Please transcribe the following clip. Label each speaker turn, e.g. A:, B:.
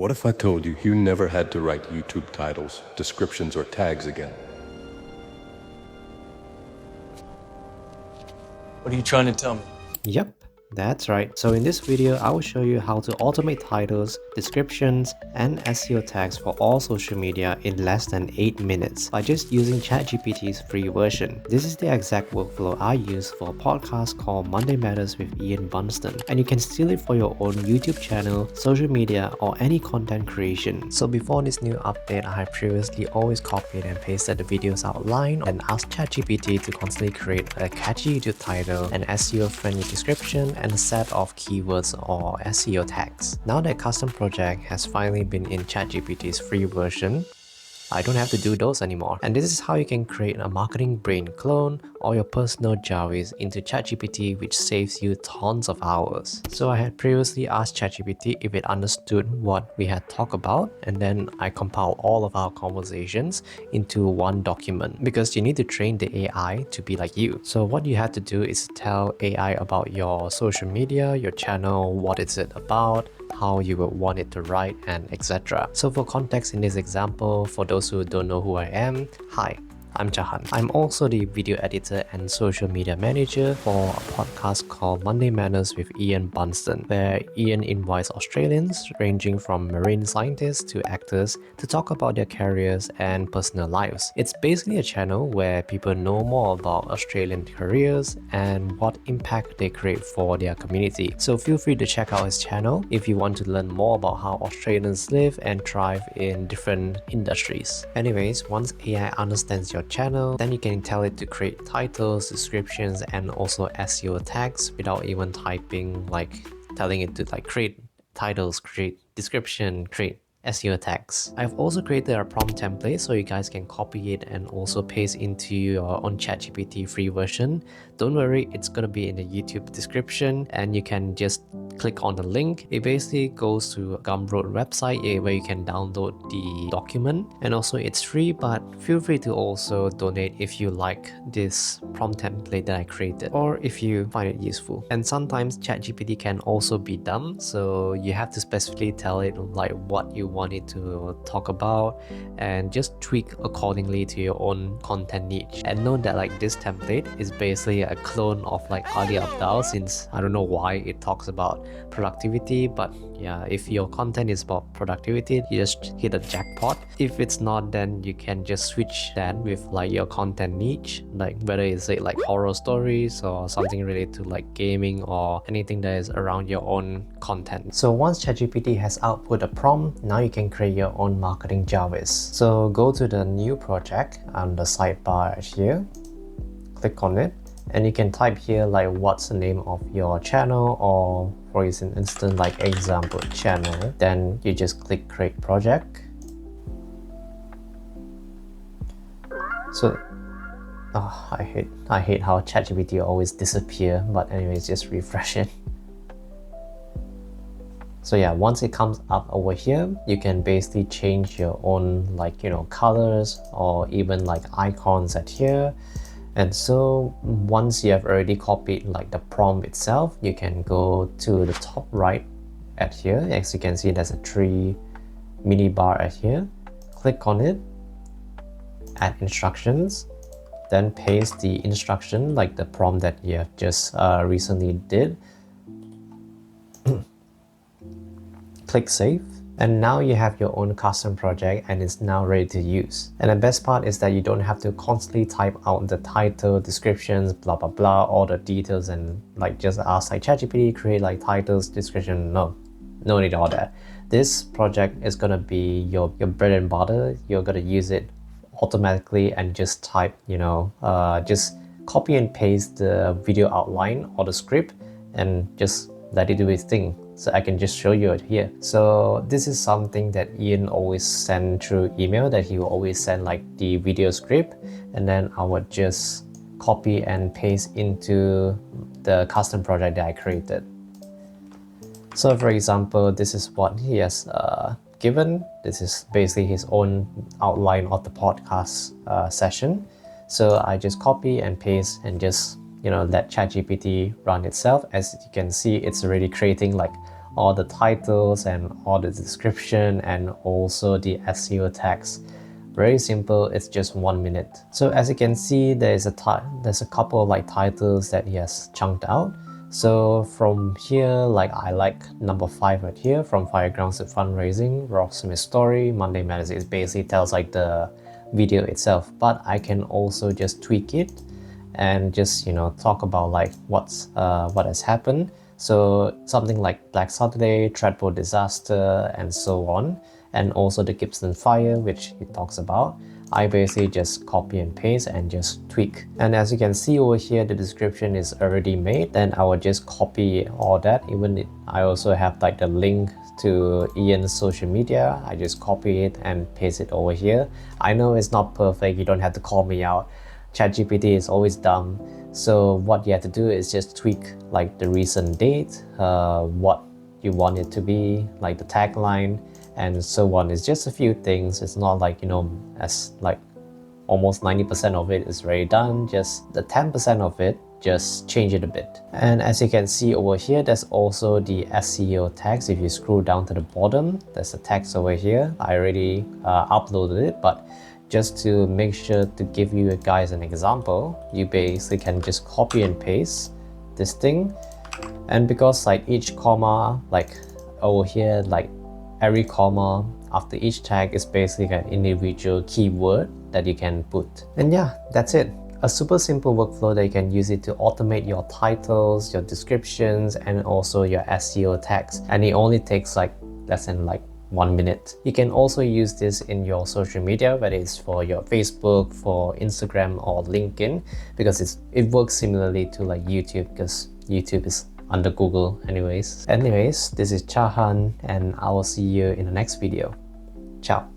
A: What if I told you you never had to write YouTube titles, descriptions, or tags again?
B: What are you trying to tell me?
C: Yep, that's right. So in this video, I will show you how to automate titles, descriptions, and SEO tags for all social media in less than 8 minutes by just using ChatGPT's free version. This is the exact workflow I use for a podcast called Monday Matters with Ian Bunston, and you can steal it for your own YouTube channel, social media, or any content creation. So before this new update, I have previously always copied and pasted the videos outline and asked ChatGPT to constantly create a catchy YouTube title, an SEO-friendly description, and a set of keywords or SEO tags. Now that custom project has finally been in ChatGPT's free version, I don't have to do those anymore. And this is how you can create a marketing brain clone or your personal Jarvis into ChatGPT, which saves you tons of hours. So I had previously asked ChatGPT if it understood what we had talked about, and then I compiled all of our conversations into one document because you need to train the AI to be like you. So what you have to do is tell AI about your social media, your channel, what is it about, how you would want it to write, and etc. So for context in this example, for those who don't know who I am, hi, I'm Chahan. I'm also the video editor and social media manager for a podcast called Monday Manners with Ian Bunston, where Ian invites Australians ranging from marine scientists to actors to talk about their careers and personal lives. It's basically a channel where people know more about Australian careers and what impact they create for their community. So feel free to check out his channel if you want to learn more about how Australians live and thrive in different industries. Anyways, once AI understands your channel, then you can tell it to create titles, descriptions, and also SEO tags without even typing, like telling it to create titles, create description, create SEO tags. I've also created a prompt template so you guys can copy it and also paste into your own ChatGPT free version. Don't worry, it's gonna be in the YouTube description and you can just click on the link. It basically goes to a Gumroad website where you can download the document, and also it's free, but feel free to also donate if you like this prompt template that I created or if you find it useful. And sometimes ChatGPT can also be dumb, so you have to specifically tell it like what you want it to talk about and just tweak accordingly to your own content niche. And note that like this template is basically a clone of like Ali Abdaal, since I don't know why it talks about productivity, but yeah, if your content is about productivity, you just hit a jackpot. If it's not, then you can just switch that with like your content niche, like whether it's like horror stories or something related to like gaming or anything that is around your own content. So once ChatGPT has output a prompt, now you can create your own marketing Jarvis. So go to the new project on the sidebar right here, click on it, and you can type here like what's the name of your channel, or for instance like example channel. Then you just click create project. So I hate how ChatGPT always disappear, but anyways, just refresh it. So yeah, once it comes up over here, you can basically change your own colors or even like icons at here. And so once you have already copied like the prompt itself, you can go to the top right at here. As you can see, there's a 3 mini bar at here. Click on it, add instructions, then paste the instruction like the prompt that you have just recently did. Click save, and now you have your own custom project and it's now ready to use. And the best part is that you don't have to constantly type out the title, descriptions, blah blah blah, all the details, and like just ask like ChatGPT create like titles, description. No need all that. This project is gonna be your bread and butter. You're gonna use it automatically and just type, just copy and paste the video outline or the script and just let it do its thing. So I can just show you it here. So this is something that Ian always send through email, that he will always send like the video script, and then I would just copy and paste into the custom project that I created. So for example, this is what he has given. This is basically his own outline of the podcast session. So I just copy and paste and just let ChatGPT run itself. As you can see, it's already creating like all the titles and all the description and also the SEO tags. Very simple, it's just 1 minute. So as you can see, there's a couple of like titles that he has chunked out. So from here, like I like number 5 right here, from Firegrounds to Fundraising, Rocksmith's Story, Monday Madness. It basically tells like the video itself, but I can also just tweak it and just talk about like what has happened. So something like Black Saturday, Treadboat disaster, and so on, and also the Gibson fire, which he talks about. I basically just copy and paste and just tweak. And as you can see over here, the description is already made. Then I will just copy all that. I also have like the link to Ian's social media. I just copy it and paste it over here. I know it's not perfect. You don't have to call me out. ChatGPT is always dumb. So what you have to do is just tweak like the recent date, what you want it to be, like the tagline, and so on. It's just a few things. It's not like, as like almost 90% of it is already done. Just the 10% of it, just change it a bit. And as you can see over here, there's also the SEO tags. If you scroll down to the bottom, there's a text over here. I already uploaded it, but just to make sure to give you guys an example, you basically can just copy and paste this thing. And because like each comma, like over here, like every comma after each tag is basically an individual keyword that you can put. And yeah, that's it. A super simple workflow that you can use it to automate your titles, your descriptions, and also your SEO tags. And it only takes like less than like 1 minute. You can also use this in your social media, whether it's for your Facebook, for Instagram, or LinkedIn, because it works similarly to like YouTube, because YouTube is under Google anyways. This is Chahan, and I will see you in the next video. Ciao.